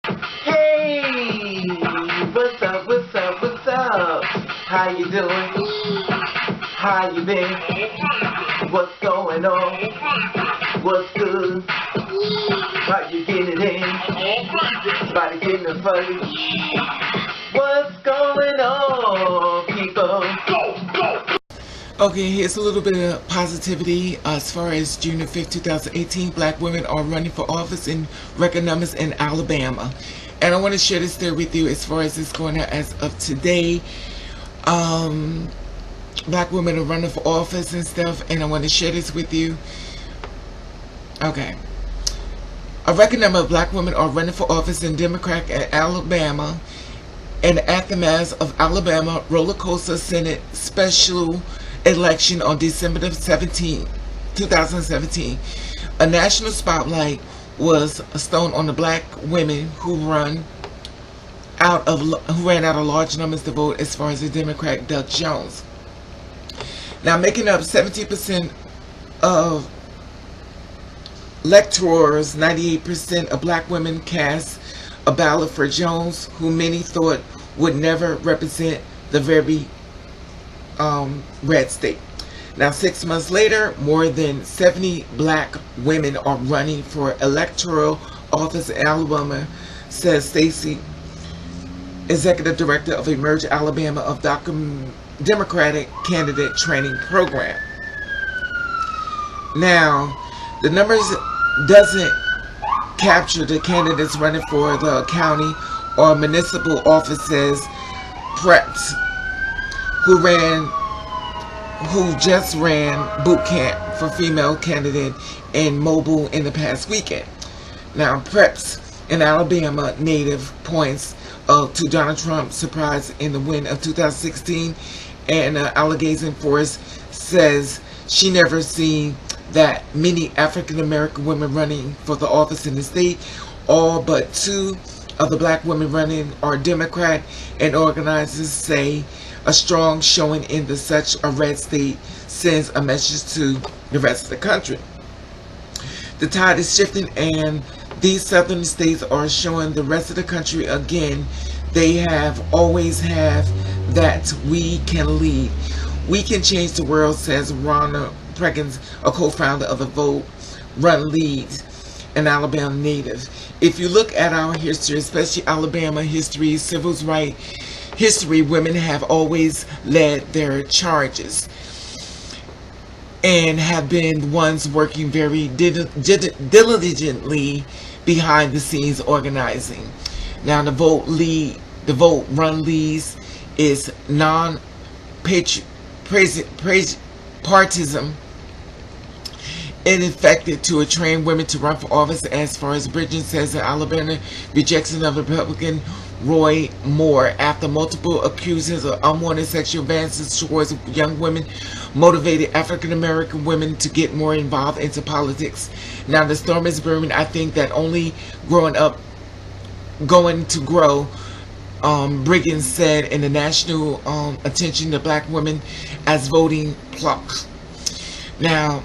Hey, what's up, what's up, what's up? How you doing? How you been? What's going on? What's good? How you getting it in? Body getting it funny? What's going on, people? Okay, here's a little bit of positivity. As far as June the 5th, 2018, black women are running for office in record numbers in Alabama. And I want to share this there with you as far as it's going on as of today. Black women are running for office and stuff, and I want to share this with you. Okay. A record number of black women are running for office in Democrat Alabama in the aftermath of Alabama roller coaster Senate special election on December 17, 2017. A national spotlight was thrown on the black women who ran out of large numbers to vote as far as the Democrat Doug Jones. Now, making up 70% of electors, 98% of black women cast a ballot for Jones, who many thought would never represent the very red state. Now, 6 months later, more than 70 black women are running for electoral office in Alabama, says Stacy, executive director of Emerge Alabama of Democratic Candidate Training Program. Now, the numbers doesn't capture the candidates running for the county or municipal offices, preps, who just ran boot camp for female candidate in Mobile in the past weekend. Now, preps in Alabama native points to Donald Trump's surprise in the win of 2016, and Allegheny Forest says she never seen that many African American women running for the office in the state. All but 2 of the black women running are Democrat, and organizers say a strong showing in such a red state sends a message to the rest of the country. The tide is shifting, and these southern states are showing the rest of the country again they have always have that we can lead. We can change the world, says Ronald Preggins, a co-founder of the Vote Run Lead, an Alabama native. If you look at our history, especially Alabama history, civil rights history, women have always led their charges and have been the ones working very diligently behind the scenes organizing. Now, the Vote Run Leads is non-partisan and effective to attrain women to run for office, as far as Bridget says in Alabama rejection of Republican Roy Moore after multiple accusations of unwanted sexual advances towards young women motivated African American women to get more involved into politics. Now, the storm is brewing. I think that only going to grow. Brigham said in the national attention to black women as voting pluck. Now,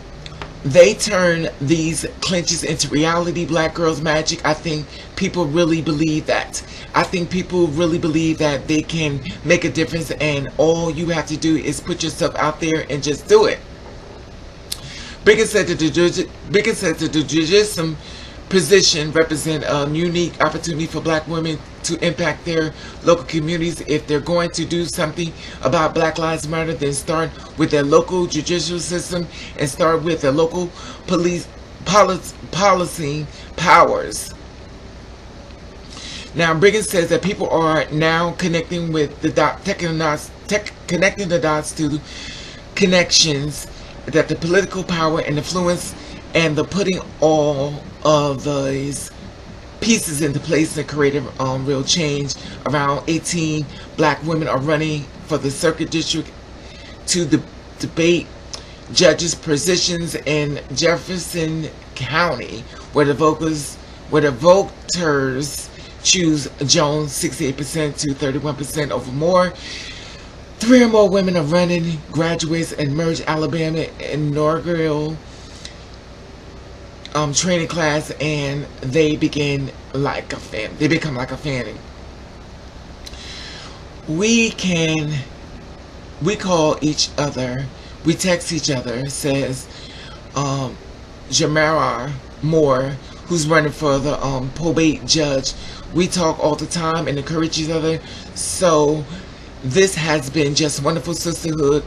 they turn these clinches into reality. Black girls magic. I think people really believe that. I think people really believe that they can make a difference, and all you have to do is put yourself out there and just do it. Brigham said that the judicial position represent a unique opportunity for black women to impact their local communities. If they're going to do something about Black Lives Matter, then start with their local judicial system and start with their local police policy powers. Now, Brigham says that people are now connecting with the connecting the dots to connections that the political power and influence and the putting all of these pieces into place and creating real change. Around 18 black women are running for the circuit district to debate judges' positions in Jefferson County, where the voters choose Jones 68% to 31% over Moore. 3 or more women are running. Graduates and Merge Alabama inaugural training class, and they begin like a family. They become like a family. We can, we call each other, we text each other, says Jamara Moore, who's running for the probate judge. We talk all the time and encourage each other. So this has been just wonderful sisterhood.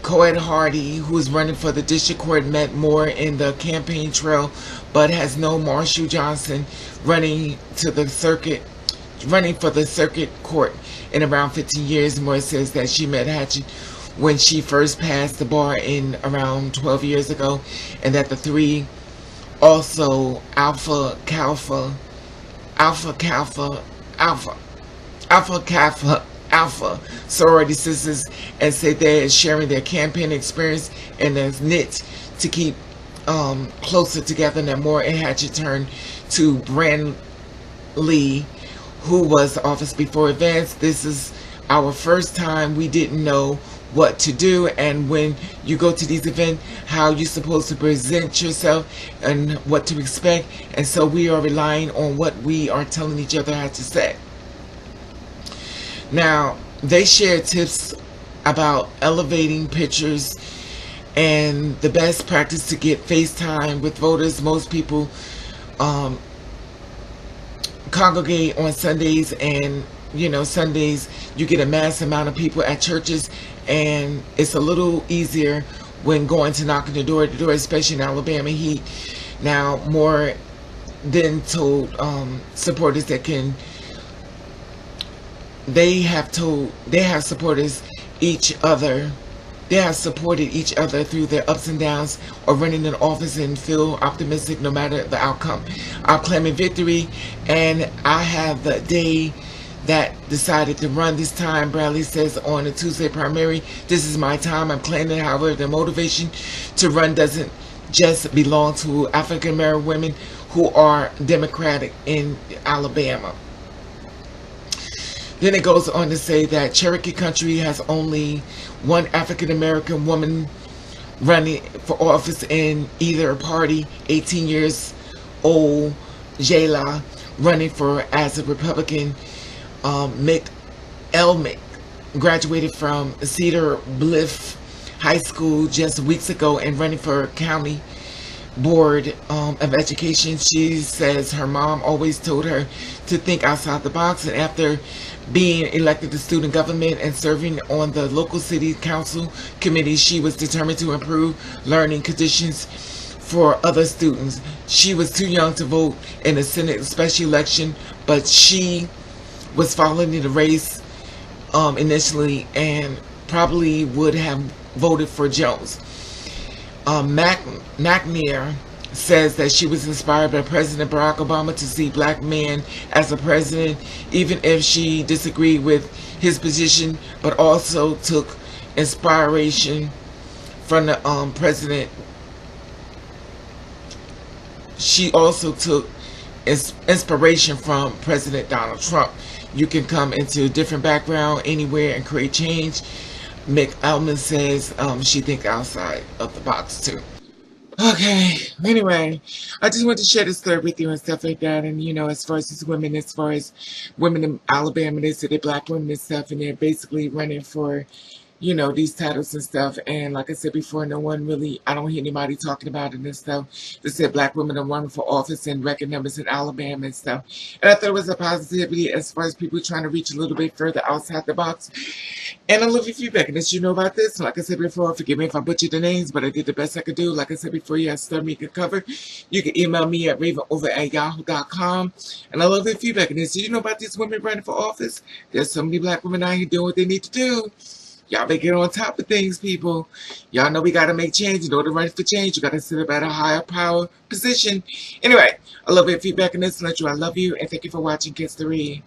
Coed Hardy, who is running for the district court, met Moore in the campaign trail, but has no Marshall Johnson running to the circuit, running for the circuit court in around 15 years. Moore says that she met Hatchett when she first passed the bar in around 12 years ago, and that the three also Alpha Kappa Alpha sorority sisters, and say they're sharing their campaign experience and their knit to keep closer together. And Moore and Hatchett turned to Brand Lee, who was the office before Advance. This is our first time. We didn't know what to do, and when you go to these events, how you're supposed to present yourself and what to expect. And so we are relying on what we are telling each other how to say. Now, they share tips about elevating pictures and the best practice to get FaceTime with voters. Most people congregate on Sundays, and Sundays you get a mass amount of people at churches, and it's a little easier when going to knocking the door to door, especially in Alabama heat. Now, Moore then told supporters that they have supporters each other. They have supported each other through their ups and downs of running in office and feel optimistic no matter the outcome. I'm claiming victory, and I have the day that decided to run this time. Bradley says on the Tuesday primary, this is my time. I'm claiming, however, the motivation to run doesn't just belong to African American women who are Democratic in Alabama. Then it goes on to say that Cherokee Country has only one African American woman running for office in either party. 18 years old Jayla running for as a Republican. Mick Elmick graduated from Cedar Bluff High School just weeks ago and running for county board of education. She says her mom always told her to think outside the box, and after being elected to student government and serving on the local city council committee, she was determined to improve learning conditions for other students. She was too young to vote in the Senate special election, but she was following the race initially and probably would have voted for Jones. McNair says that she was inspired by President Barack Obama to see black men as a president, even if she disagreed with his position, but also took inspiration from the president. She also took inspiration from President Donald Trump. You can come into a different background anywhere and create change. Mick Elman says she thinks outside of the box too. Okay, anyway, I just want to share this story with you and stuff like that. And, as far as women in Alabama, they say they're black women and stuff, and they're basically running for, these titles and stuff. And like I said before, I don't hear anybody talking about it and stuff. They said black women are running for office and record numbers in Alabama and stuff. And I thought it was a positivity as far as people trying to reach a little bit further outside the box. And I love your feedback, and as you know about this, like I said before, forgive me if I butchered the names, but I did the best I could do. Like I said before, you have stuff me could cover. You can email me at ravenover@yahoo.com. And I love your feedback, and as you know about these women running for office, there's so many black women out here doing what they need to do. Y'all better get on top of things, people. Y'all know we got to make change. In order to run for change, you got to sit up at a higher power position. Anyway, I love your feedback, and this. Let you I love you, and thank you for watching Kids to Read.